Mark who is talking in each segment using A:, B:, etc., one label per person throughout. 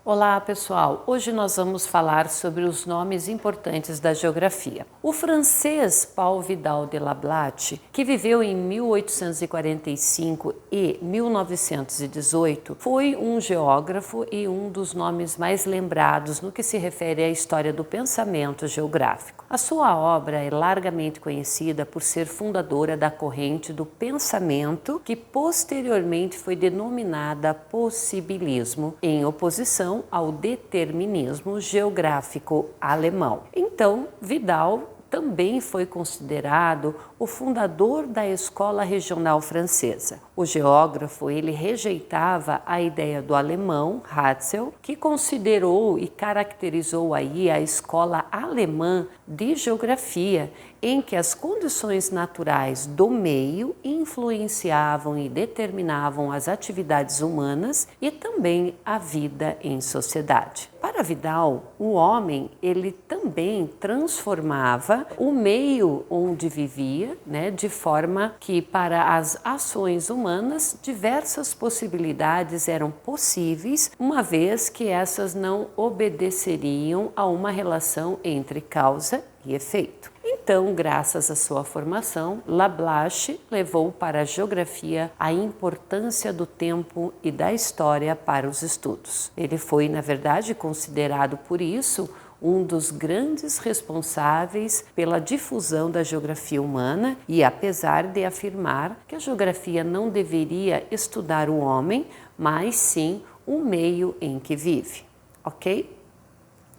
A: Olá pessoal, hoje nós vamos falar sobre os nomes importantes da geografia. O francês Paul Vidal de Lablache, que viveu em 1845 e 1918, foi um geógrafo e um dos nomes mais lembrados no que se refere à história do pensamento geográfico. A sua obra é largamente conhecida por ser fundadora da corrente do pensamento que posteriormente foi denominada possibilismo, em oposição ao determinismo geográfico alemão. Então, Vidal também foi considerado o fundador da escola regional francesa. O geógrafo, ele rejeitava a ideia do alemão Ratzel, que considerou e caracterizou aí a escola alemã de geografia, em que as condições naturais do meio influenciavam e determinavam as atividades humanas e também a vida em sociedade. Para Vidal, o homem ele também transformava o meio onde vivia, de forma que para as ações humanas diversas possibilidades eram possíveis, uma vez que essas não obedeceriam a uma relação entre causa e efeito. Então, graças à sua formação, Lablache levou para a geografia a importância do tempo e da história para os estudos. Ele foi, na verdade, considerado por isso um dos grandes responsáveis pela difusão da geografia humana e apesar de afirmar que a geografia não deveria estudar o homem, mas sim o meio em que vive. Ok?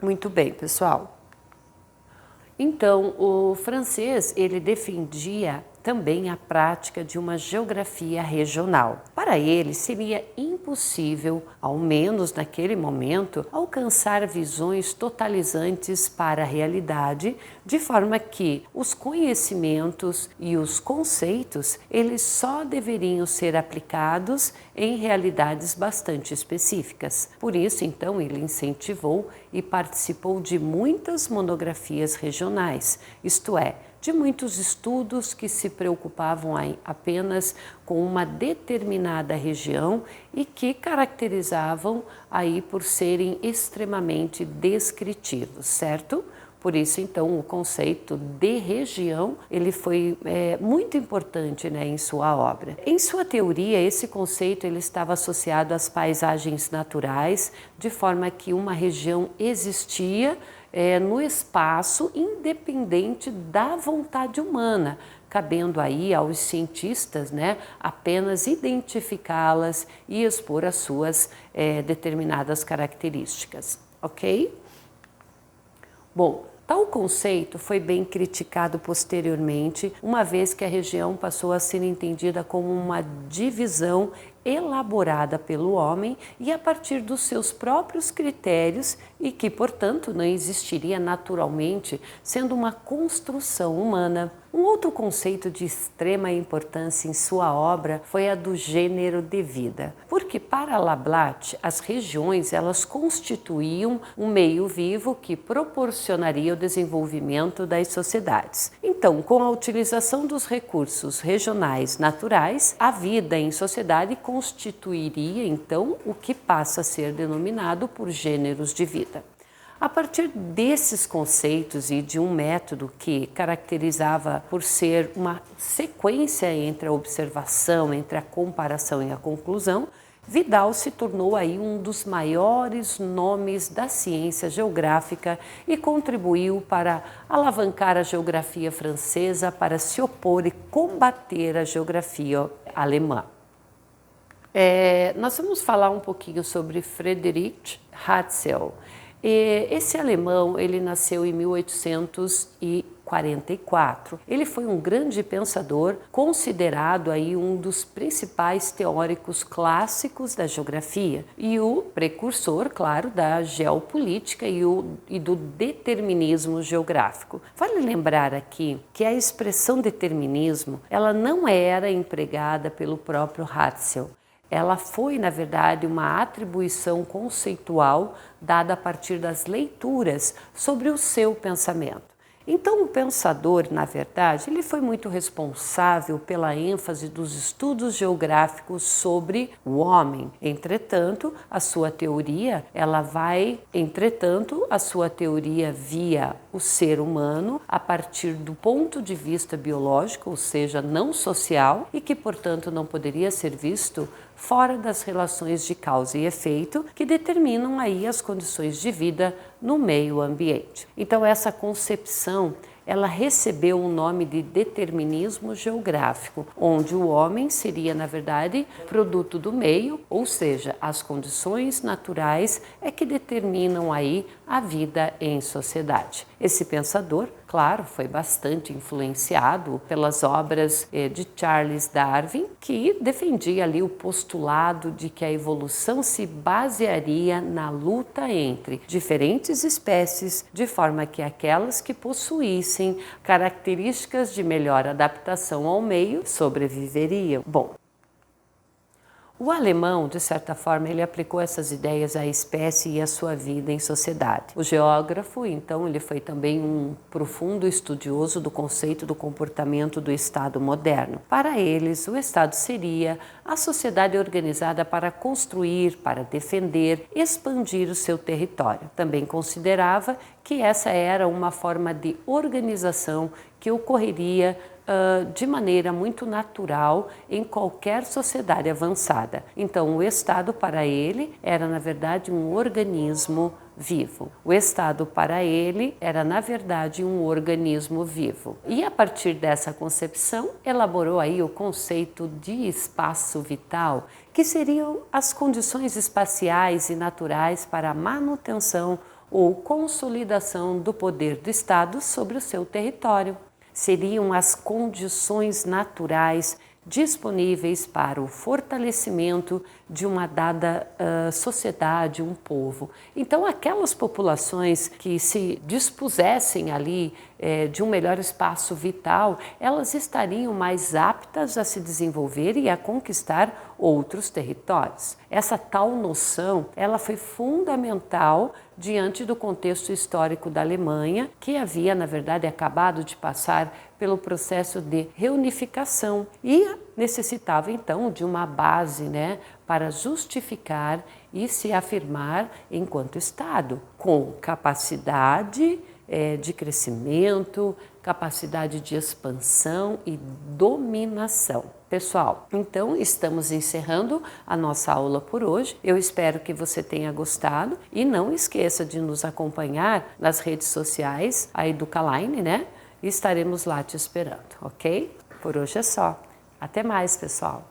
A: Muito bem, pessoal. Então, o francês, ele defendia também a prática de uma geografia regional. Para ele, seria impossível, ao menos naquele momento, alcançar visões totalizantes para a realidade, de forma que os conhecimentos e os conceitos, eles só deveriam ser aplicados em realidades bastante específicas. Por isso, então, ele incentivou e participou de muitas monografias regionais, isto é, de muitos estudos que se preocupavam apenas com uma determinada região e que caracterizavam aí por serem extremamente descritivos, certo? Por isso, então, o conceito de região ele foi muito importante em sua obra. Em sua teoria, esse conceito ele estava associado às paisagens naturais, de forma que uma região existia no espaço independente da vontade humana, cabendo aí aos cientistas apenas identificá-las e expor as suas determinadas características, ok? Bom, tal conceito foi bem criticado posteriormente, uma vez que a região passou a ser entendida como uma divisão elaborada pelo homem e a partir dos seus próprios critérios e que, portanto, não existiria naturalmente, sendo uma construção humana. Um outro conceito de extrema importância em sua obra foi a do gênero de vida, porque para Lablache as regiões elas constituíam um meio vivo que proporcionaria o desenvolvimento das sociedades. Então, com a utilização dos recursos regionais naturais, a vida em sociedade constituiria então o que passa a ser denominado por gêneros de vida. A partir desses conceitos e de um método que caracterizava por ser uma sequência entre a observação, entre a comparação e a conclusão, Vidal se tornou aí um dos maiores nomes da ciência geográfica e contribuiu para alavancar a geografia francesa para se opor e combater a geografia alemã. Nós vamos falar um pouquinho sobre Friedrich Ratzel. Esse alemão, ele nasceu em 1844. Ele foi um grande pensador, considerado aí um dos principais teóricos clássicos da geografia e o precursor, claro, da geopolítica e do determinismo geográfico. Vale lembrar aqui que a expressão determinismo, ela não era empregada pelo próprio Ratzel. Ela foi, na verdade, uma atribuição conceitual dada a partir das leituras sobre o seu pensamento. Então, o pensador, na verdade, ele foi muito responsável pela ênfase dos estudos geográficos sobre o homem. Entretanto, a sua teoria via o ser humano a partir do ponto de vista biológico, ou seja, não social, e que, portanto, não poderia ser visto fora das relações de causa e efeito que determinam aí as condições de vida no meio ambiente. Então, essa concepção ela recebeu o nome de determinismo geográfico, onde o homem seria, na verdade, produto do meio, ou seja, as condições naturais é que determinam aí a vida em sociedade. Esse pensador, claro, foi bastante influenciado pelas obras de Charles Darwin, que defendia ali o postulado de que a evolução se basearia na luta entre diferentes espécies, de forma que aquelas que possuíssem características de melhor adaptação ao meio sobreviveriam. Bom, o alemão, de certa forma, ele aplicou essas ideias à espécie e à sua vida em sociedade. O geógrafo, então, ele foi também um profundo estudioso do conceito do comportamento do Estado moderno. Para eles, o Estado seria a sociedade organizada para construir, para defender, expandir o seu território. Também considerava que essa era uma forma de organização que ocorreria de maneira muito natural em qualquer sociedade avançada. Então, o Estado para ele era, na verdade, um organismo vivo. O Estado para ele era, na verdade, um organismo vivo. E a partir dessa concepção, elaborou aí o conceito de espaço vital, que seriam as condições espaciais e naturais para a manutenção ou consolidação do poder do Estado sobre o seu território. Seriam as condições naturais disponíveis para o fortalecimento de uma dada sociedade, um povo. Então, aquelas populações que se dispusessem ali de um melhor espaço vital, elas estariam mais aptas a se desenvolver e a conquistar outros territórios. Essa tal noção, ela foi fundamental diante do contexto histórico da Alemanha, que havia, na verdade, acabado de passar pelo processo de reunificação e necessitava, então, de uma base, para justificar e se afirmar enquanto Estado, com capacidade de crescimento, capacidade de expansão e dominação. Pessoal, então estamos encerrando a nossa aula por hoje. Eu espero que você tenha gostado e não esqueça de nos acompanhar nas redes sociais, a Educaline, E estaremos lá te esperando, ok? Por hoje é só. Até mais, pessoal!